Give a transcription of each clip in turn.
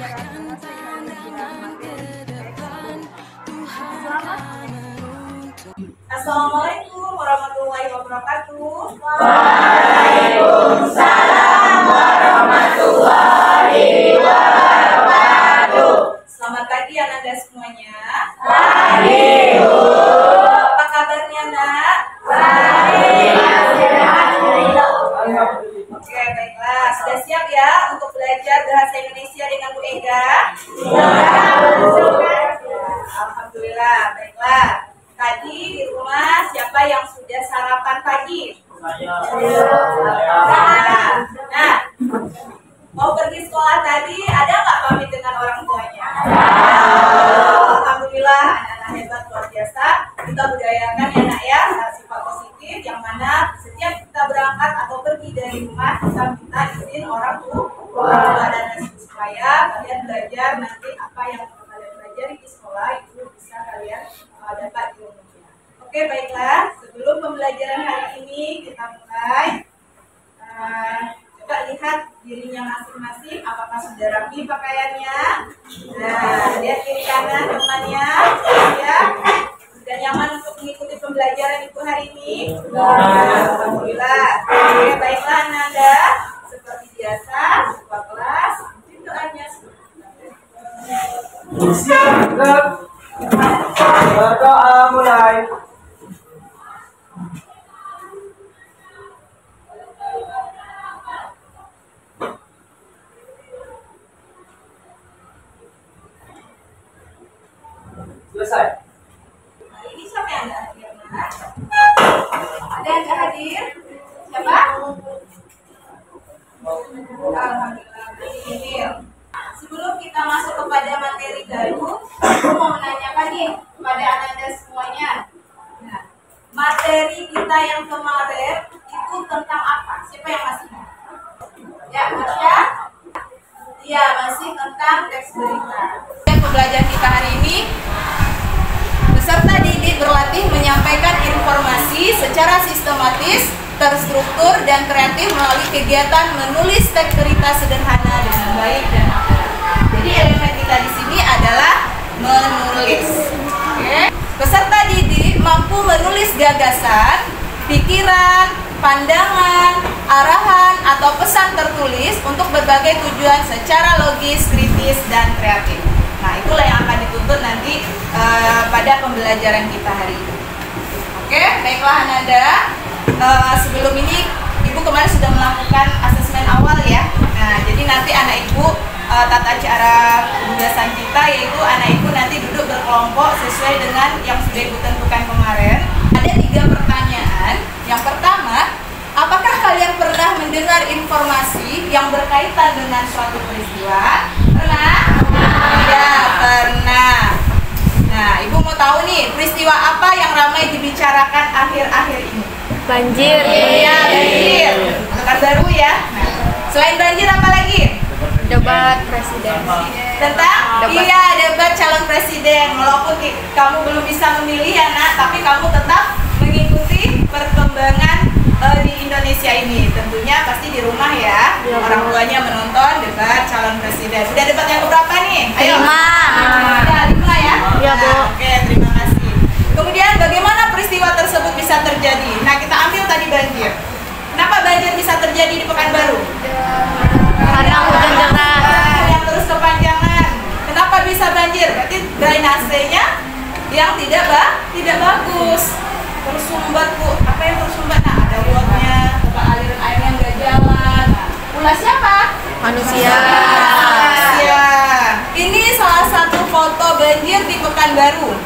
Assalamualaikum warahmatullahi wabarakatuh. Waalaikumsalam warahmatullahi wabarakatuh. Selamat pagi Ananda semuanya. Pagi, Bu. Apa kabarnya, Nak? Baik. Oke, baiklah. Sudah siap ya untuk belajar bahasa Indonesia dengan Bu Ega? Alhamdulillah, baiklah. Tadi di rumah siapa yang sudah sarapan pagi? Nah, mau pergi sekolah tadi ada nggak pamit dengan orang tuanya? Alhamdulillah, anak-anak hebat luar biasa. Kita budayakan ya nak ya, sifat positif yang mana setiap kita berangkat atau pergi dari rumah kita minta izin orang tua dan supaya kalian belajar nanti apa yang kalian pelajari di sekolah itu bisa kalian dapat di rumahnya. Oke, baiklah. Sebelum pembelajaran hari ini kita mulai. Coba lihat dirinya masing-masing, apakah sudah rapi pakaiannya. Nah, lihat kiri kanan temannya, ya. Sudah nyaman untuk mengikuti pembelajaran Ibu hari ini? Alhamdulillah. Oke, baiklah Ananda. Seperti biasa, buka kelas, mungkin doanya berdoa mulai. Selesai. Hari ini siapa yang nggak hadir? Ada yang nggak hadir? Siapa? Alhamdulillah. Hadir. Sebelum kita masuk kepada materi baru, aku mau menanyakan nih kepada Ananda semuanya. Nah, materi kita yang kemarin itu tentang apa? Siapa yang masih ingat? Ya, Masya? Iya, masih tentang teks berita. Pembelajaran kita hari ini, peserta didik berlatih menyampaikan informasi secara sistematis, terstruktur, dan kreatif melalui kegiatan menulis teks berita sederhana dengan baik dan akurat. Jadi elemen kita di sini adalah menulis. Oke. Peserta didik mampu menulis gagasan, pikiran, pandangan, arahan, atau pesan tertulis untuk berbagai tujuan secara logis, kritis, dan kreatif. Nah, itulah yang akan dituntut nanti pada pembelajaran kita hari ini. Oke, baiklah Ananda. Sebelum ini Ibu kemarin sudah melakukan asesmen awal ya. Nah, jadi nanti anak Ibu tata cara pembahasan kita yaitu anak Ibu nanti duduk berkelompok sesuai dengan yang sudah Ibu tentukan kemarin. Ada 3 pertanyaan. Yang pertama, apakah kalian pernah mendengar informasi yang berkaitan dengan suatu peristiwa? Pernah? Ya, pernah. Nah, Ibu mau tahu nih, peristiwa apa yang ramai dibicarakan akhir-akhir ini? Banjir. Iya, banjir. Bukan baru ya. Nah, selain banjir apa lagi? Debat presiden. Tentang? Debat. Iya, debat calon presiden. Walaupun kamu belum bisa memilih ya nak, tapi kamu tetap mengikuti perkembangan di Indonesia ini. Tentunya pasti di rumah ya. Orang tuanya menonton debat calon presiden. Sudah debat yang berapa nih? Ayo. 5. Sudah 5 ya? Iya, Bu. Nah, oke, terima kasih. Kemudian bagaimana peristiwa tersebut bisa terjadi? Nah, kita ambil tadi banjir. Kenapa banjir bisa terjadi di Pekanbaru? Karena hujan deras. Yang terus kepanjangan. Kenapa bisa banjir? Berarti drainasenya yang tidak bagus. Tersumbat, Bu. Apa yang tersumbat? Nah, ada luapnya, aliran airnya nggak jalan. Nah, ulah siapa? Manusia. Ya. Ini salah satu foto banjir di Pekanbaru.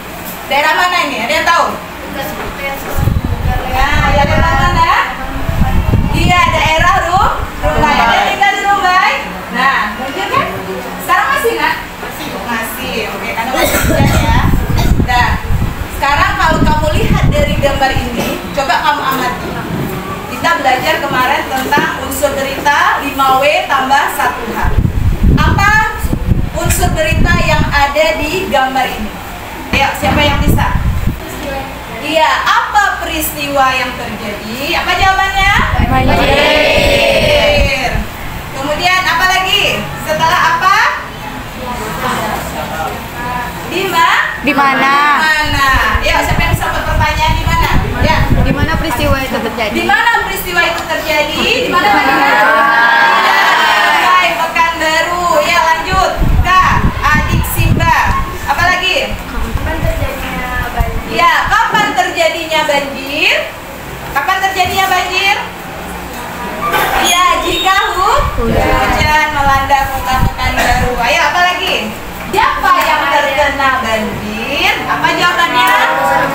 Daerah mana ini? Ada yang tahu? Nah, ya daerah mana? Iya, daerah Rumbai. Ada yang tinggal di Rumbai? Nah, banjir kan? Sekarang masih nggak? Masih. Oke, karena masih hujan ya. Nah, sekarang kalau kamu lihat dari gambar ini, coba kamu amati. Kita belajar kemarin tentang unsur berita 5W tambah 1H. Apa unsur berita yang ada di gambar ini? Ayo, siapa yang bisa? Iya, apa peristiwa yang terjadi? Apa jawabannya? Banjir. Kemudian apa lagi? Setelah apa? Di mana? Mana? Ya, siapa yang bisa buat pertanyaan di mana? Ya. Di mana peristiwa itu terjadi? Di mana peristiwa itu terjadi? Di mana Mbak? Hai, Pekanbaru. Ya, lanjut. Kak, adik Simba. Apa lagi? Kapan terjadinya banjir? Ya, kapan terjadinya banjir? Kapan terjadinya banjir? Ya, jika hujan melanda kota Pekanbaru. Ayo, apa lagi? Siapa yang terkena banjir? Apa jawabannya?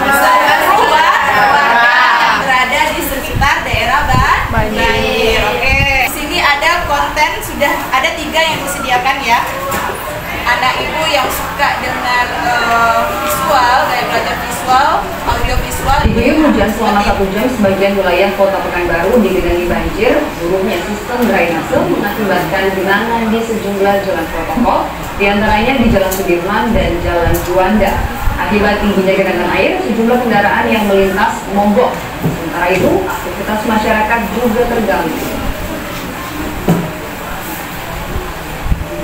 Seluruh warga yang berada di sekitar daerah banjir. Oke. Di sini ada konten, sudah ada 3 yang disediakan ya. Anak ibu yang suka dengan visual, kayak belajar visual, audio visual. Diguyur hujan selama 1 jam, sebagian wilayah kota Pekanbaru digenangi banjir. Buruknya sistem drainase mengakibatkan genangan di sejumlah jalan protokol, diantaranya di Jalan Sudirman dan Jalan Juanda. Akibat tingginya genangan air, sejumlah kendaraan yang melintas mogok. Sementara itu, aktivitas masyarakat juga terganggu.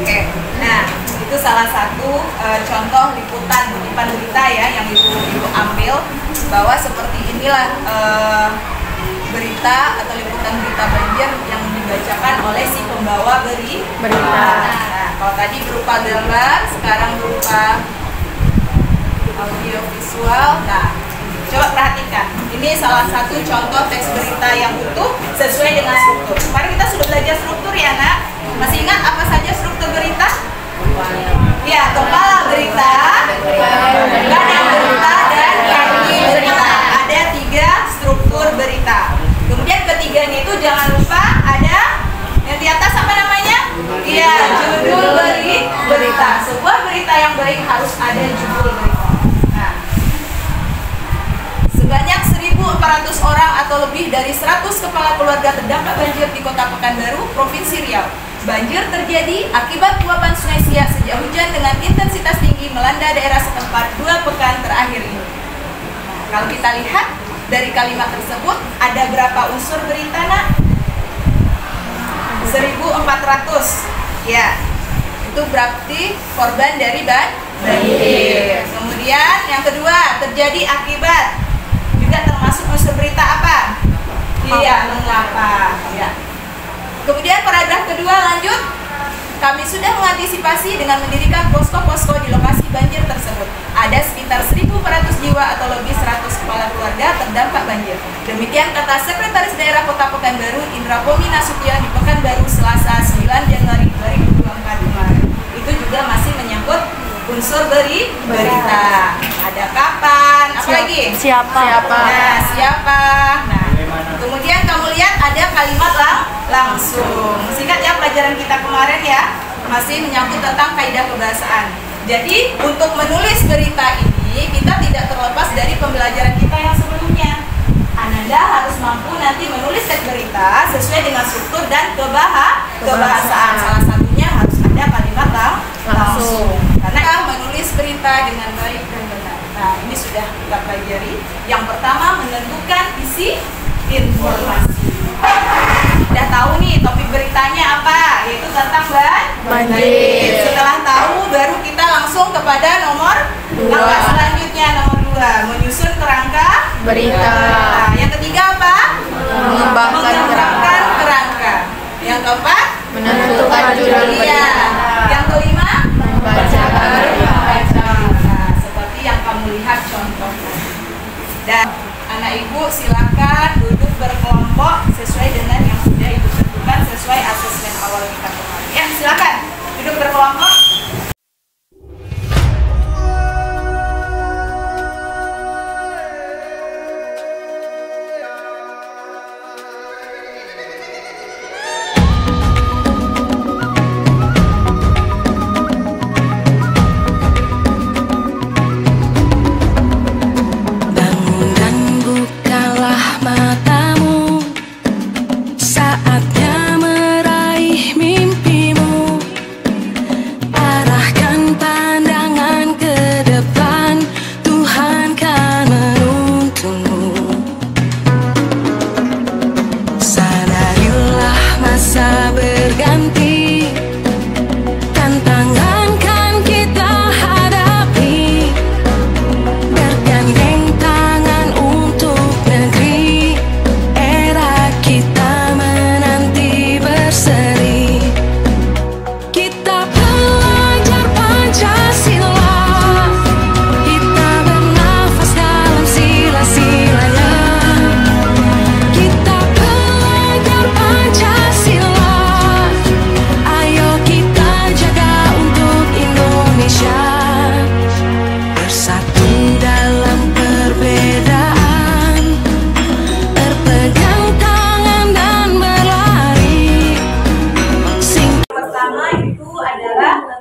Oke, nah itu salah satu contoh liputan kutipan berita ya yang ibu ambil, bahwa seperti inilah berita atau liputan berita banjir yang dibacakan oleh si pembawa berita. Nah, kalau tadi berupa gambar, sekarang berupa audio visual. Nah, coba perhatikan, ini salah satu contoh teks berita yang utuh sesuai dengan struktur. Kemarin kita sudah belajar struktur ya nak? Masih ingat apa saja struktur berita? Ya, kepala berita, badan berita, dan kaki berita. Ada 3 struktur berita. Kemudian ketiganya itu jangan lupa ada yang di atas apa namanya? Iya, judul berita. Sebuah berita yang baik harus ada judul berita. Nah, sebanyak 1.400 orang atau lebih dari 100 kepala keluarga terdampak banjir di Kota Pekanbaru, Provinsi Riau. Banjir terjadi akibat luapan Sungai Siak sejak hujan dengan intensitas tinggi melanda daerah setempat 2 pekan terakhir ini. Kalau kita lihat dari kalimat tersebut, ada berapa unsur berita nak? 1.400. Ya, itu berarti korban dari banjir. Kemudian yang kedua, terjadi akibat, juga termasuk unsur berita apa? Iya, mengapa? Ya. Kemudian paragraf kedua lanjut, kami sudah mengantisipasi dengan mendirikan posko-posko di lokasi banjir tersebut. Ada sekitar 1.400 jiwa atau lebih 100 kepala keluarga terdampak banjir. Demikian kata Sekretaris Daerah Kota Pekanbaru Indra Pomi Nasution di Pekanbaru Selasa 9 Januari 2024 kemarin. Itu juga masih menyangkut unsur berita. Ada kapan, apa lagi? Siapa? Nah, siapa? Nah, kemudian kamu lihat ada kalimat langsung. Singkat ya pelajaran kita kemarin ya, masih menyangkut tentang kaidah kebahasaan. Jadi untuk menulis berita ini kita tidak terlepas dari pembelajaran kita yang sebelumnya. Ananda harus mampu nanti menulis teks berita sesuai dengan struktur dan kebahasaan. Salah satunya harus ada kalimat langsung. Karena menulis berita dengan baik dan benar. Nah, ini sudah kita pelajari. Yang pertama, menentukan isi informasi. Udah tahu nih topik beritanya apa, yaitu tentang banjir. Setelah tahu, baru kita langsung kepada nomor langkah selanjutnya, nomor 2, menyusun kerangka Berita. Nah, yang ketiga apa? Mengembangkan kerangka. Yang keempat, Menentukan judul Iya. berita. Yang kelima, Membaca berita. Nah, seperti yang kamu lihat contohnya. Dan anak ibu silakan duduk berkelompok sesuai dengan yang sudah ibu tentukan sesuai asesmen awal kita kemarin. Ya, silakan duduk berkelompok.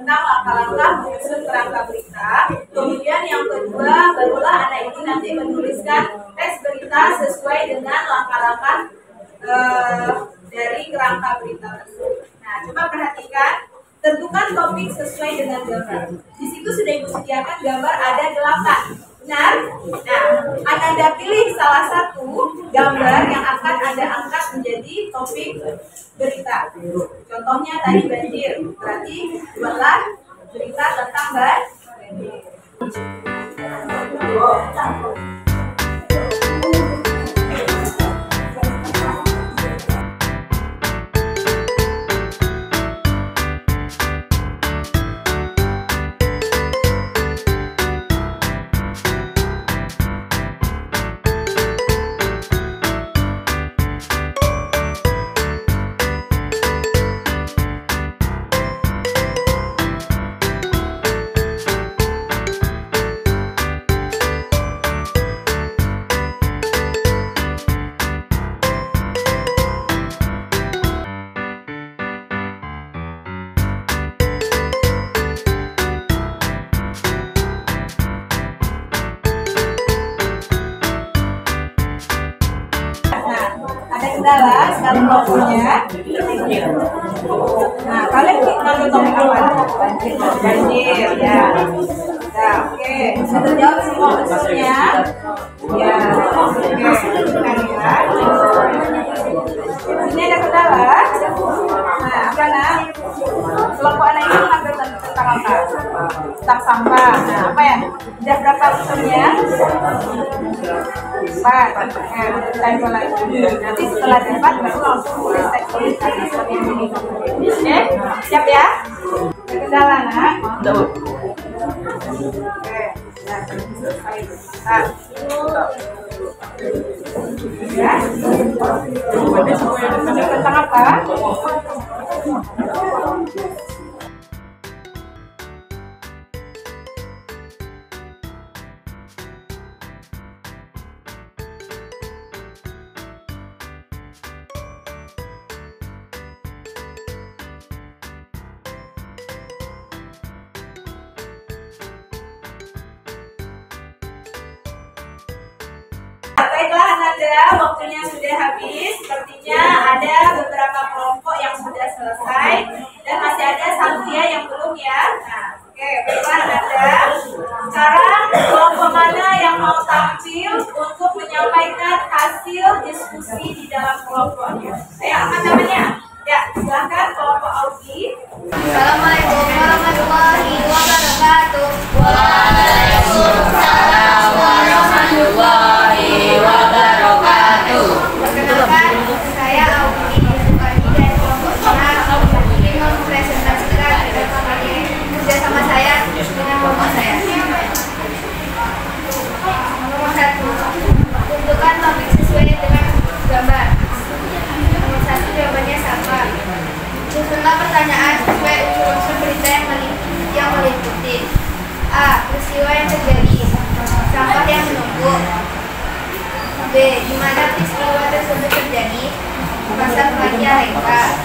tentang langkah-langkah menyusun kerangka berita. Kemudian yang kedua, barulah anak ini nanti menuliskan teks berita sesuai dengan langkah-langkah dari kerangka berita tersebut. Nah, coba perhatikan, tentukan topik sesuai dengan gambar. Di situ sudah Ibu sediakan gambar ada 8. Benar? Nah, Anda pilih salah satu gambar yang akan Anda angkat menjadi topik berita. Contohnya tadi banjir, berarti buatlah berita tentang banjir. Kendala sekali kelompoknya. Nah, kalian ngambil topik apa? Banjir, ya. Nah, oke. Bisa terjawab semua unsurnya. Ya, oke. Kita lihat. Ini ada kendala. Nah, apa nak? Kelompok anak ini mengambil tentang apa? Tentang sampah. Nah, apa ya? Sudah berapa unsurnya? 4. Tempel lagi. Nanti setelah dapat baru langsung tulis teks tulisannya seperti ini. Oke, siap ya? Ada kendala nak? Oke, nah selesai. Ya. Ini tentang apa? Baiklah Ananda, waktunya sudah habis. Sepertinya ada beberapa kelompok yang sudah selesai dan masih ada satu ya yang belum ya. Nah, oke, baiklah Ananda. Sekarang kelompok mana yang mau tampil untuk menyampaikan hasil diskusi di dalam kelompoknya? Ayo angkat tangannya. Ya, silakan kelompok Augie. Assalamualaikum warahmatullahi wabarakatuh. Waalaikumsalam warahmatullahi wabarakatuh. Perkenalkan, saya Augie Sukani dari kelompoknya ingin mempresentasikan kerja sama saya dengan kelompok saya. Nomor 1, tentukan topik sesuai dengan gambar. Nomor 1, jawabannya sampah. Susunlah pertanyaan sesuai unsur-unsur berita yang meliputi. A. Peristiwa yang terjadi. Sampah yang menumpuk. B. Di mana peristiwa tersebut terjadi? Pasar belanja Reka.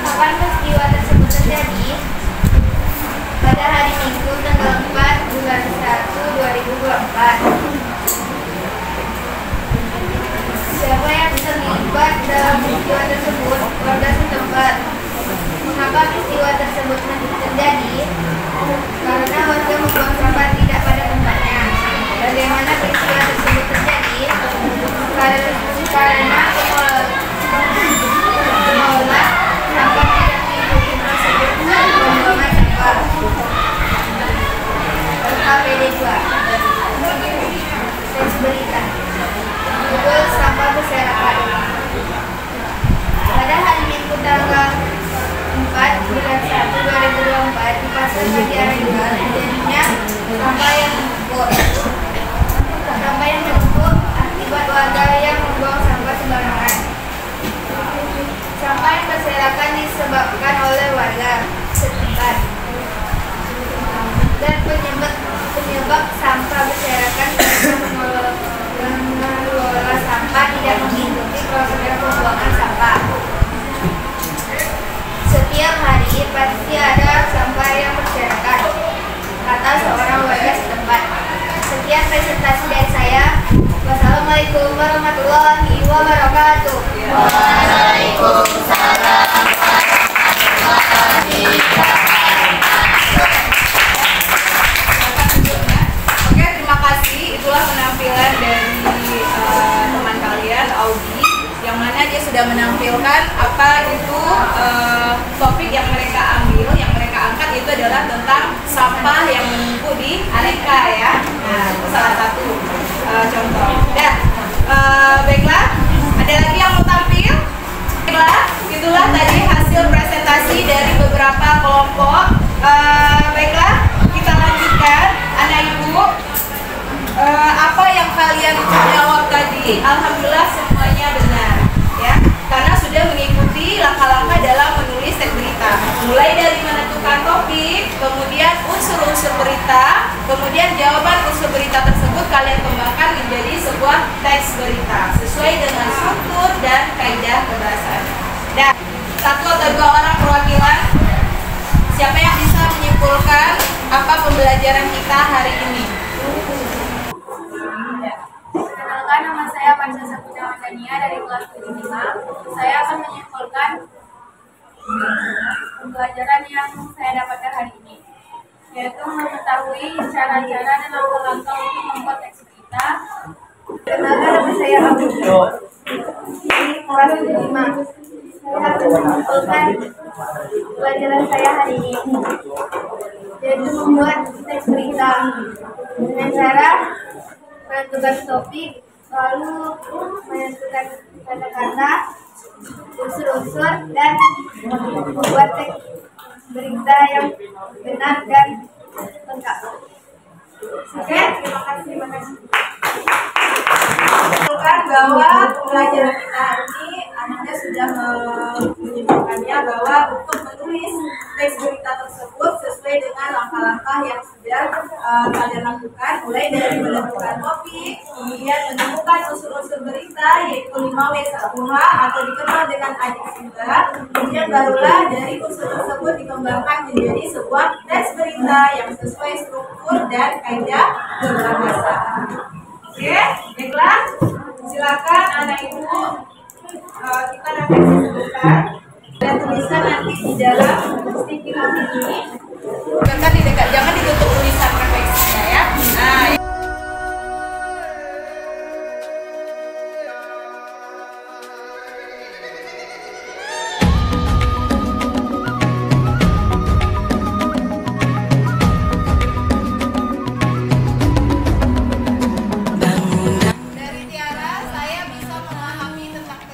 Kapan peristiwa tersebut terjadi? Pada hari Minggu tanggal 4 bulan 1 2024. Siapa yang terlibat dalam peristiwa tersebut? Warga setempat. Mengapa peristiwa tersebut terjadi? Karena warga membuang sampah tidak pada tempatnya. Bagaimana peristiwa tersebut terjadi? Karena pengelola sampah tidak mengikuti prosedur pembuangan sampah. KPD 2. Teks berita. Judul sampah berserakan. Pada hari Minggu tanggal 4 bulan 1 2024 sekian presentasi dari saya. Wassalamualaikum warahmatullahi wabarakatuh. Waalaikumsalam. Oke, terima kasih. Itulah penampilan dari teman kalian, Audi, yang mana dia sudah menampilkan apa itu topik yang mereka ambil, yang mereka angkat itu adalah tentang sampah yang menumpuk di aneka ya. Nah, itu salah satu contoh. Dan baiklah, ada lagi yang mau tampil? Baiklah, itulah tadi hasil presentasi dari beberapa kelompok. Baiklah, kita lanjutkan, anak ibu. Apa yang kalian jawab tadi? Alhamdulillah semuanya benar, ya. Karena sudah mengikuti langkah-langkah dalam menulis teks berita. Mulai dari menentukan topik, kemudian unsur-unsur berita, kemudian jawaban unsur berita tersebut kalian kembangkan menjadi sebuah teks berita sesuai dengan struktur dan kaidah kebahasaan. Dan satu atau dua orang perwakilan, siapa yang bisa menyimpulkan apa pembelajaran kita hari ini? Perkenalkan, nama saya Panca Saputra Madania dari kelas 75. Saya akan menyimpulkan pembelajaran yang saya dapatkan hari ini, yaitu mengetahui cara-cara dan langkah-langkah untuk membuat teks berita. Perkenalkan, nama saya Abu dari kelas 75. Saya akan menyimpulkan pelajaran saya hari ini, yaitu membuat teks berita dengan cara menentukan topik, lalu menentukan kata-kata, unsur-unsur, dan membuat teks berita yang benar dan lengkap. Oke, terima kasih. Menyimpulkan bahwa pembelajaran kita hari ini, Anda sudah menyimpulkannya bahwa untuk menulis teks berita tersebut sesuai dengan langkah-langkah yang sudah kalian lakukan, mulai dari menentukan topik, kemudian menemukan unsur-unsur berita yaitu 5W1H atau dikenal dengan adjektiva, kemudian barulah dari unsur tersebut dikembangkan menjadi sebuah teks berita yang sesuai struktur dan kaidah berbahasa. Oke, baiklah. Silakan anak ibu, kita refleksi dan tulisan nanti di dalam sticky note ini. Jangan ditutup tulisan refleksinya ya. Nah, dari Tiara, saya bisa memahami tentang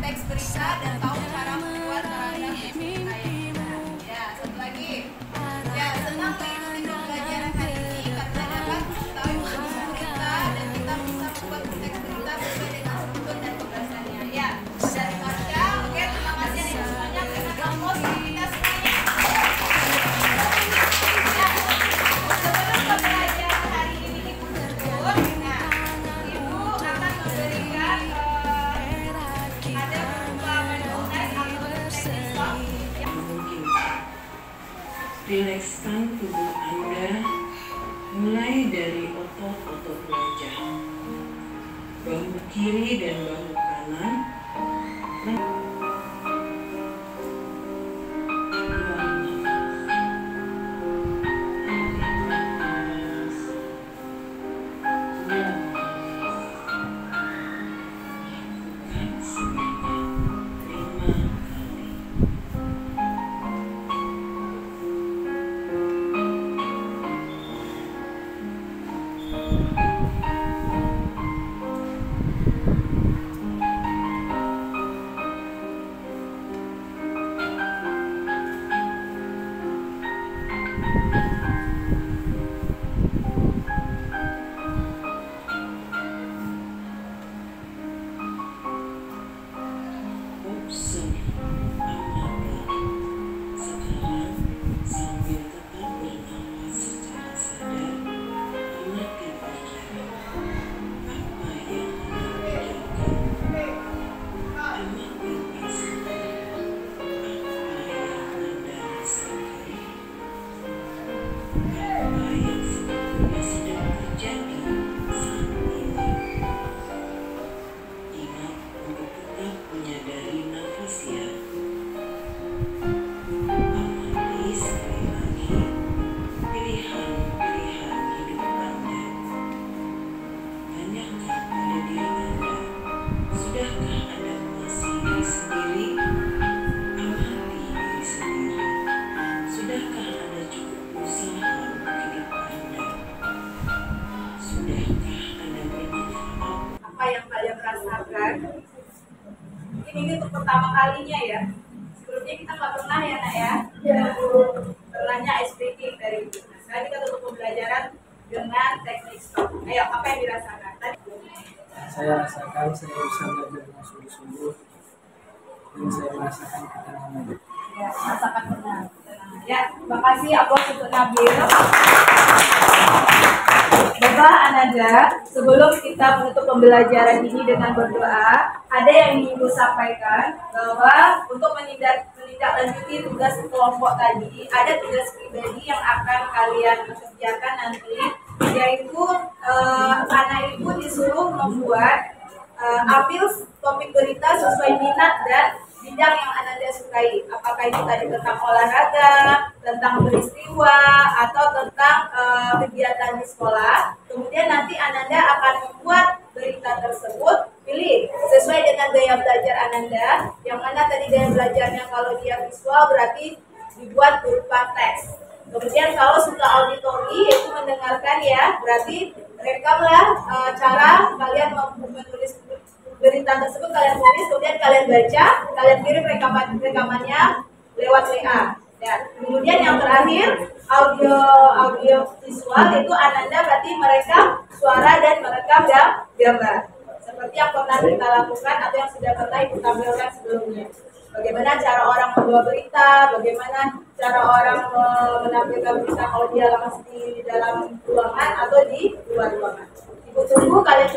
teks berita dan tahu cara membuat terhadap teks berita yang benar. Ya, satu lagi. Ya, senang mengikuti pembelajaran hari ini karena dapat mengetahui unsur berita dan kita bisa membuat teks berita sesuai dengan struktur dan pembahasannya. Ya, dari Marsha, oke, terima kasih anak semuanya karena kamu kita semuanya. Ya, sebelum pembelajaran hari ini ditutup, nah, Ibu akan memberikan ada berupa manifest atau teks yang Rilekskan tubuh Anda mulai dari otot-otot wajah, bahu kiri dan bahu kanan. Apa yang sebetulnya sedang terjadi kan? Mungkin ini untuk pertama kalinya ya. Sebelumnya kita nggak pernah ya nak ya. Pernahnya SPT dari itu. Nah, sekarang kita tutup pembelajaran dengan teknik stop. Ayo, apa yang dirasakan? Tadi Saya rasakan saya bisa belajar dengan sungguh-sungguh dan saya merasakan ketenangan. ya, rasakan benar. Ya, terima kasih aplaus untuk Nabil. Bapak Ananda, sebelum kita menutup pembelajaran ini dengan berdoa, ada yang ingin Ibu sampaikan bahwa untuk menindaklanjuti tugas kelompok tadi, ada tugas pribadi yang akan kalian kerjakan nanti, yaitu anak ibu disuruh membuat ambil topik berita sesuai minat dan bidang yang Ananda sukai. Apakah itu tadi tentang olahraga, tentang peristiwa, atau tentang kegiatan di sekolah. Kemudian nanti Ananda akan membuat berita tersebut, pilih sesuai dengan gaya belajar Ananda. Yang mana tadi gaya belajarnya kalau dia visual berarti dibuat berupa teks. Kemudian kalau suka auditori itu mendengarkan ya, berarti rekamlah cara kalian menulis berita tersebut, kalian tulis, kemudian kalian baca, kalian kirim rekamannya lewat WA. Dan kemudian yang terakhir audio visual itu Ananda berarti merekam suara dan merekam gambar. Seperti yang pernah kita lakukan atau yang sudah pernah Ibu tampilkan sebelumnya. Bagaimana cara orang membawa berita, bagaimana cara orang menampilkan berita kalau dia langsung di dalam ruangan atau di luar ruangan. Ibu tunggu, kalian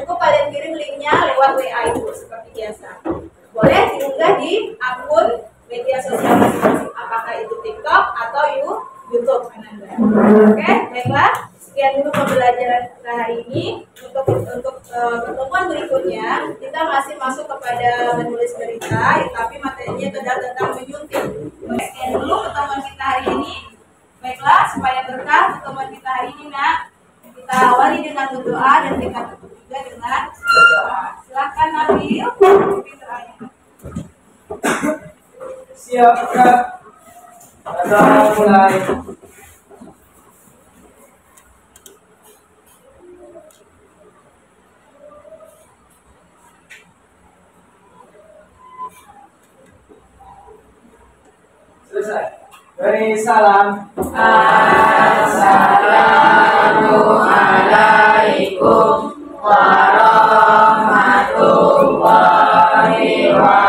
kirim linknya lewat WA itu seperti biasa. Boleh diunggah di akun media sosial masing-masing, apakah itu TikTok atau YouTube Ananda. Oke, baiklah. Sekian dulu pembelajaran kita hari ini. Untuk pertemuan berikutnya kita masih masuk kepada menulis berita, tapi materinya itu adalah tentang menyuntik. Sekian dulu pertemuan kita hari ini. Baiklah, supaya berkah pertemuan kita hari ini nak. Kita awali dengan berdoa dan kita tutup juga dengan berdoa. Silakan Nabil. Siap, Kak. Kita mulai. Selesai. Beri salam. Assalamualaikum warahmatullahi wabarakatuh.